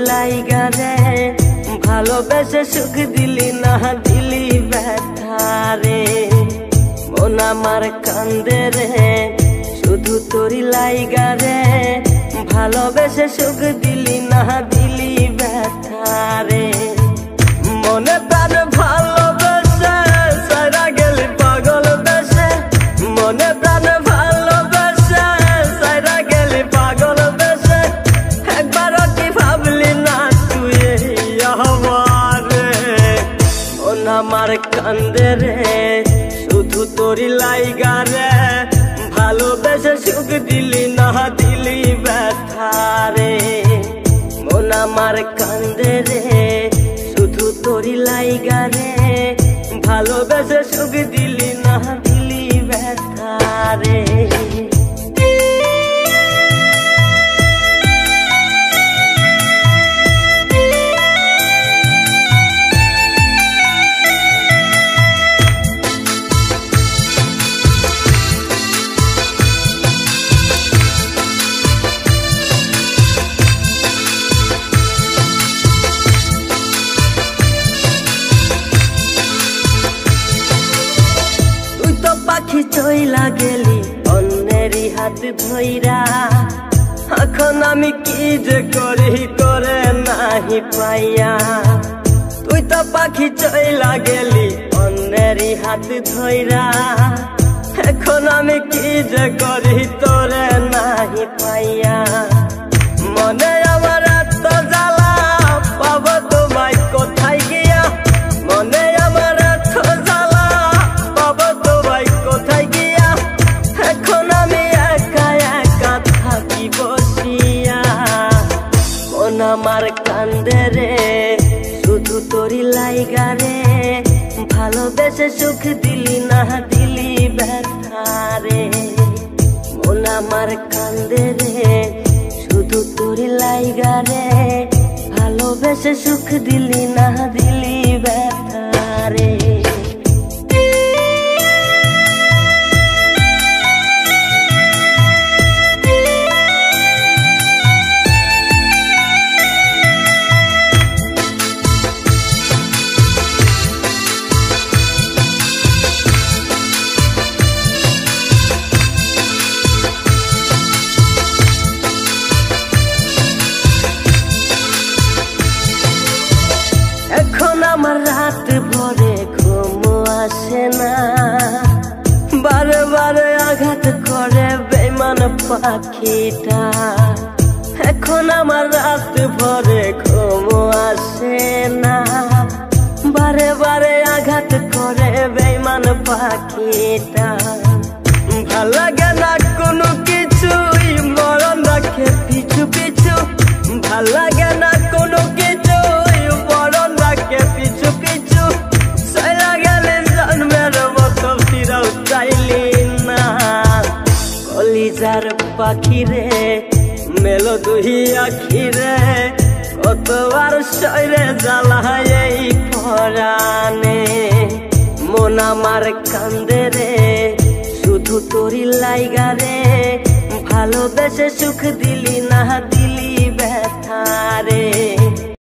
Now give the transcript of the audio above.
লাইগা রে ভালোবেসে সুখ দিলি না দিলি ব্যথা রে মন আমার কান্দে রে শুধু তোরি লাইগা রে ভালোবেসে সুখ দিলি না দিলি ব্যথা রে মনে প্রাণ ভালোবেসে সারা গেলি পাগল বেশে মনে প্রাণ ভালোবেসে সারা গেলি পাগল বেশে একবারও কি ভাবলি না তুই আমারে মন আমার কান্দে রে শুধু তোরি লাইগা রে ভালোবেসে সুখ দিলি না দিলি ব্যথা রে মন আমার কান্দে রে শুধু তোরি লাইগা রে ভালোবেসে সুখ দিলি না দিলি ব্যথা রে পাখি চইলা গেলি অন্যেরই হাত ধইরা এখন আমি কি যে করি করে নাহি পাইয়া তুই তো পাখি চইলা গেলি অন্যেরই হাত ধইরা এখন আমি কি যে করি তোরে নাহি পাইয়া মনে আমার এত জ্বালা পাবো তোমায় কোথায় গিয়া মনে আমার এত জ্বালা পাবো তোমায় কোথায় গিয়া এখন আমি একা একা থাকি বসিয়া মন আমার কান্দে রে শুধু তোরি লাইগা রে ভালোবেসে সুখ দিলি না দিলি ব্যথা রে মন আমার কান্দে রে শুধু তোরি লাইগা রে ভালোবেসে সুখ দিলি না দিলি ব্যথা রে এখন আমার রাত ভরে ঘুম আসে না বারে বারে আঘাত করে বেঈমান পাখিটা এখন আমার রাত ভরে ঘুম আসে না বারে বারে আঘাত করে বেঈমান পাখিটা ভাল লাগে না কোনো কিছুই মরণ রাখে পিছু পিছু ভাল লাগে না কোনো কিছুই মরণ রাখে পিছু পিছু চলা গেলে জন্মের মতো ফিরাও চাইলি না কলিজার পাখি রে মেলো দুই আখি রে কতবার শরীরে জ্বালায় এই পরাণে মন আমার কান্দে রে শুধু তোরি লাইগা রে ভালোবেসে সুখ দিলি না দিলি ব্যথা রে